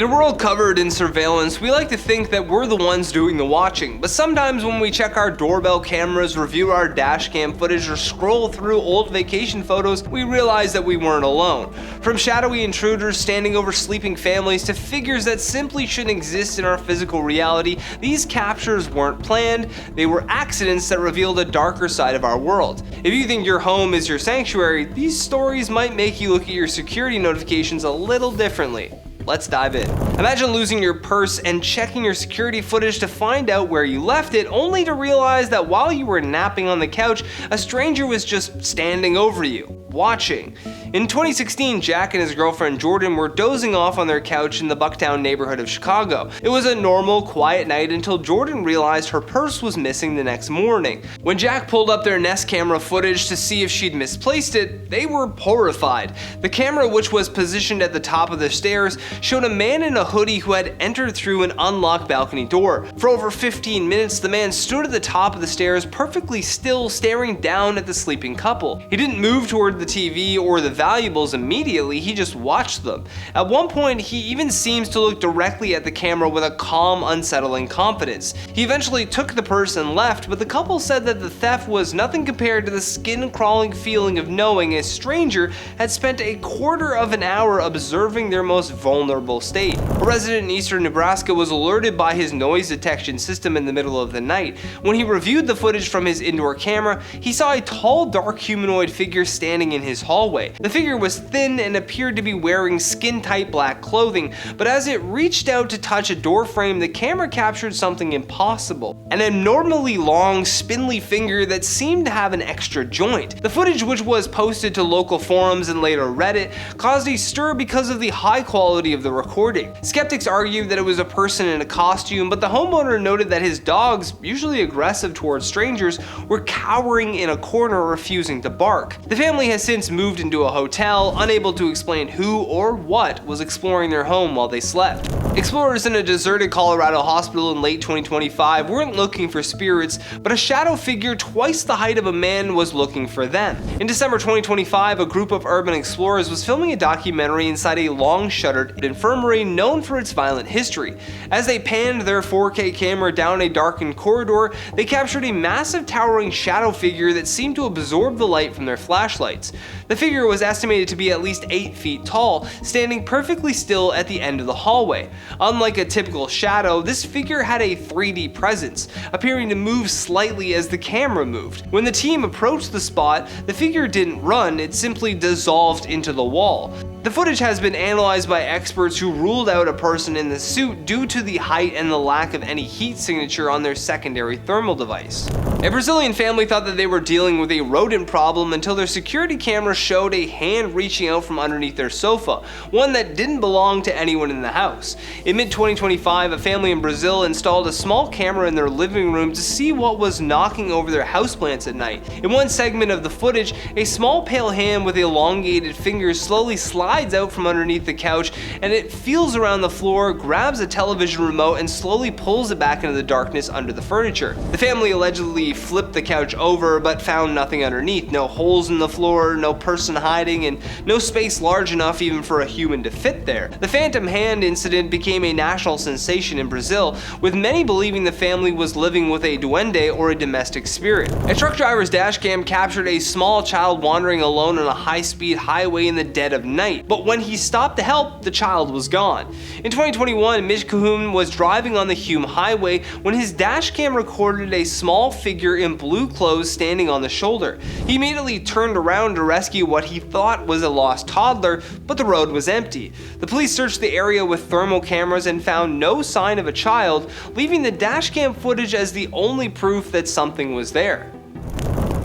In a world covered in surveillance, we like to think that we're the ones doing the watching, but sometimes when we check our doorbell cameras, review our dashcam footage, or scroll through old vacation photos, we realize that we weren't alone. From shadowy intruders standing over sleeping families to figures that simply shouldn't exist in our physical reality, these captures weren't planned, they were accidents that revealed a darker side of our world. If you think your home is your sanctuary, these stories might make you look at your security notifications a little differently. Let's dive in. Imagine losing your purse and checking your security footage to find out where you left it, only to realize that while you were napping on the couch, a stranger was just standing over you, watching. In 2016, Jack and his girlfriend Jordan were dozing off on their couch in the Bucktown neighborhood of Chicago. It was a normal, quiet night until Jordan realized her purse was missing the next morning. When Jack pulled up their Nest camera footage to see if she'd misplaced it, they were horrified. The camera, which was positioned at the top of the stairs, showed a man in a hoodie who had entered through an unlocked balcony door. For over 15 minutes, the man stood at the top of the stairs, perfectly still, staring down at the sleeping couple. He didn't move toward the TV or the valuables immediately, he just watched them. At one point, he even seems to look directly at the camera with a calm, unsettling confidence. He eventually took the purse and left, but the couple said that the theft was nothing compared to the skin-crawling feeling of knowing a stranger had spent a quarter of an hour observing their most vulnerable state. A resident in eastern Nebraska was alerted by his noise detection system in the middle of the night. When he reviewed the footage from his indoor camera, he saw a tall, dark humanoid figure standing in his hallway. The figure was thin and appeared to be wearing skin-tight black clothing, but as it reached out to touch a door frame, the camera captured something impossible. An abnormally long, spindly finger that seemed to have an extra joint. The footage, which was posted to local forums and later Reddit, caused a stir because of the high quality of the recording. Skeptics argued that it was a person in a costume, but the homeowner noted that his dogs, usually aggressive towards strangers, were cowering in a corner, refusing to bark. The family has since moved into a hotel, unable to explain who or what was exploring their home while they slept. Explorers in a deserted Colorado hospital in late 2025 weren't looking for spirits, but a shadow figure twice the height of a man was looking for them. In December 2025, a group of urban explorers was filming a documentary inside a long-shuttered infirmary known for its violent history. As they panned their 4K camera down a darkened corridor, they captured a massive towering shadow figure that seemed to absorb the light from their flashlights. The figure was estimated to be at least 8 feet tall, standing perfectly still at the end of the hallway. Unlike a typical shadow, this figure had a 3D presence, appearing to move slightly as the camera moved. When the team approached the spot, the figure didn't run, it simply dissolved into the wall. The footage has been analyzed by experts who ruled out a person in the suit due to the height and the lack of any heat signature on their secondary thermal device. A Brazilian family thought that they were dealing with a rodent problem until their security camera showed a hand reaching out from underneath their sofa, one that didn't belong to anyone in the house. In mid-2025, a family in Brazil installed a small camera in their living room to see what was knocking over their houseplants at night. In one segment of the footage, a small pale hand with elongated fingers slowly slides out from underneath the couch, and it feels around the floor, grabs a television remote, and slowly pulls it back into the darkness under the furniture. The family allegedly flipped the couch over, but found nothing underneath. No holes in the floor, no person hiding, and no space large enough even for a human to fit there. The phantom hand incident became a national sensation in Brazil, with many believing the family was living with a duende or a domestic spirit. A truck driver's dashcam captured a small child wandering alone on a high-speed highway in the dead of night, but when he stopped to help, the child was gone. In 2021, Hume was driving on the Hume highway when his dashcam recorded a small figure in blue clothes standing on the shoulder. He immediately turned around to rescue what he thought was a lost toddler, but the road was empty. The police searched the area with thermal cameras and found no sign of a child, leaving the dashcam footage as the only proof that something was there.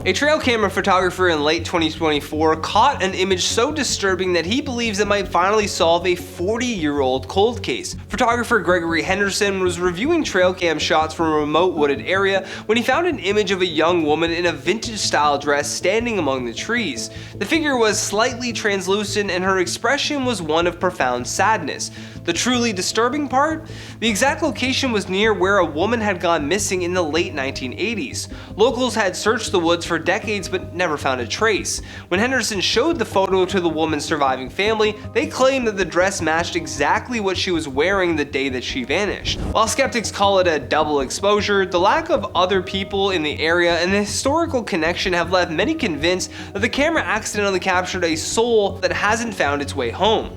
A trail camera photographer in late 2024 caught an image so disturbing that he believes it might finally solve a 40-year-old cold case. Photographer Gregory Henderson was reviewing trail cam shots from a remote wooded area when he found an image of a young woman in a vintage-style dress standing among the trees. The figure was slightly translucent and her expression was one of profound sadness. The truly disturbing part? The exact location was near where a woman had gone missing in the late 1980s. Locals had searched the woods for for decades but never found a trace. When Henderson showed the photo to the woman's surviving family, they claimed that the dress matched exactly what she was wearing the day that she vanished. While skeptics call it a double exposure, the lack of other people in the area and the historical connection have left many convinced that the camera accidentally captured a soul that hasn't found its way home.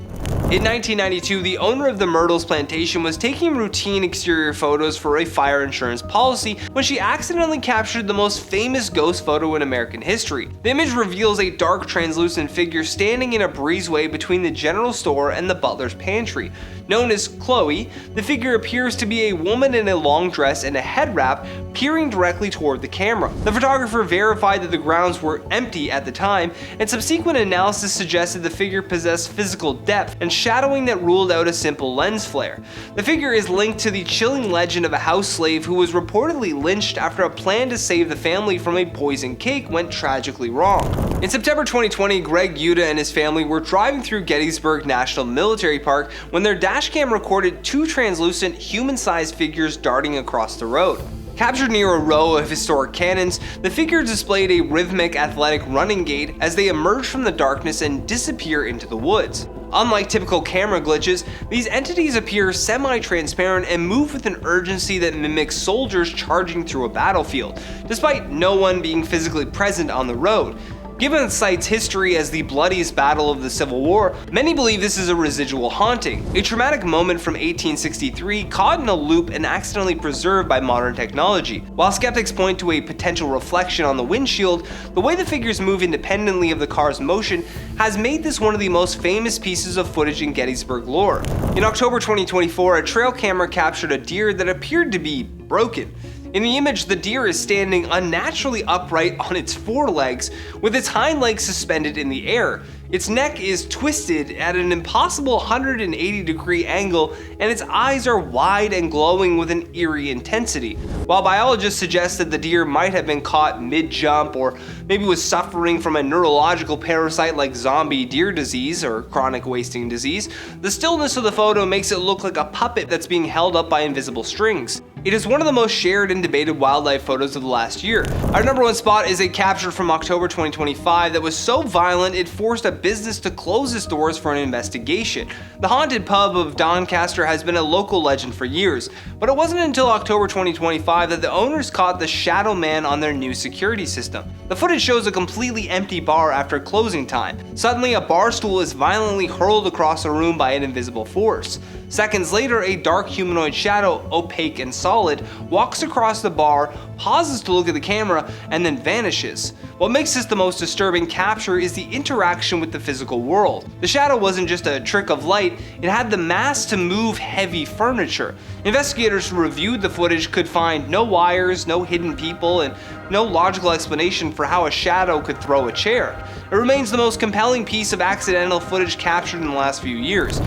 In 1992, the owner of the Myrtles Plantation was taking routine exterior photos for a fire insurance policy when she accidentally captured the most famous ghost photo in American history. The image reveals a dark, translucent figure standing in a breezeway between the general store and the butler's pantry. Known as Chloe, the figure appears to be a woman in a long dress and a head wrap, peering directly toward the camera. The photographer verified that the grounds were empty at the time, and subsequent analysis suggested the figure possessed physical depth and shadowing that ruled out a simple lens flare. The figure is linked to the chilling legend of a house slave who was reportedly lynched after a plan to save the family from a poisoned cake went tragically wrong. In September 2020, Greg Yuta and his family were driving through Gettysburg National Military Park when their dashcam recorded two translucent, human-sized figures darting across the road. Captured near a row of historic cannons, the figure displayed a rhythmic, athletic running gait as they emerge from the darkness and disappear into the woods. Unlike typical camera glitches, these entities appear semi-transparent and move with an urgency that mimics soldiers charging through a battlefield, despite no one being physically present on the road. Given the site's history as the bloodiest battle of the Civil War, many believe this is a residual haunting, a traumatic moment from 1863 caught in a loop and accidentally preserved by modern technology. While skeptics point to a potential reflection on the windshield, the way the figures move independently of the car's motion has made this one of the most famous pieces of footage in Gettysburg lore. In October 2024, a trail camera captured a deer that appeared to be broken. In the image, the deer is standing unnaturally upright on its forelegs, with its hind legs suspended in the air. Its neck is twisted at an impossible 180-degree angle, and its eyes are wide and glowing with an eerie intensity. While biologists suggest that the deer might have been caught mid-jump or maybe was suffering from a neurological parasite like zombie deer disease or chronic wasting disease, the stillness of the photo makes it look like a puppet that's being held up by invisible strings. It is one of the most shared and debated wildlife photos of the last year. Our number one spot is a capture from October 2025 that was so violent it forced a business to close its doors for an investigation. The haunted pub of Doncaster has been a local legend for years, but it wasn't until October 2025 that the owners caught the shadow man on their new security system. The footage shows a completely empty bar after closing time. Suddenly, a bar stool is violently hurled across a room by an invisible force. Seconds later, a dark humanoid shadow, opaque and solid, walks across the bar, pauses to look at the camera, and then vanishes. What makes this the most disturbing capture is the interaction with the physical world. The shadow wasn't just a trick of light, it had the mass to move heavy furniture. Investigators who reviewed the footage could find no wires, no hidden people, and no logical explanation for how a shadow could throw a chair. It remains the most compelling piece of accidental footage captured in the last few years.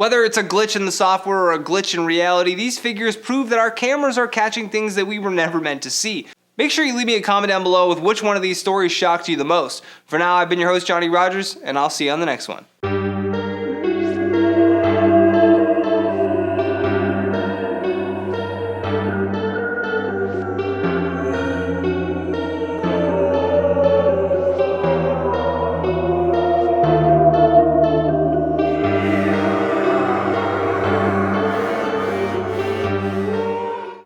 Whether it's a glitch in the software or a glitch in reality, these figures prove that our cameras are catching things that we were never meant to see. Make sure you leave me a comment down below with which one of these stories shocked you the most. For now, I've been your host, Johnny Rogers, and I'll see you on the next one.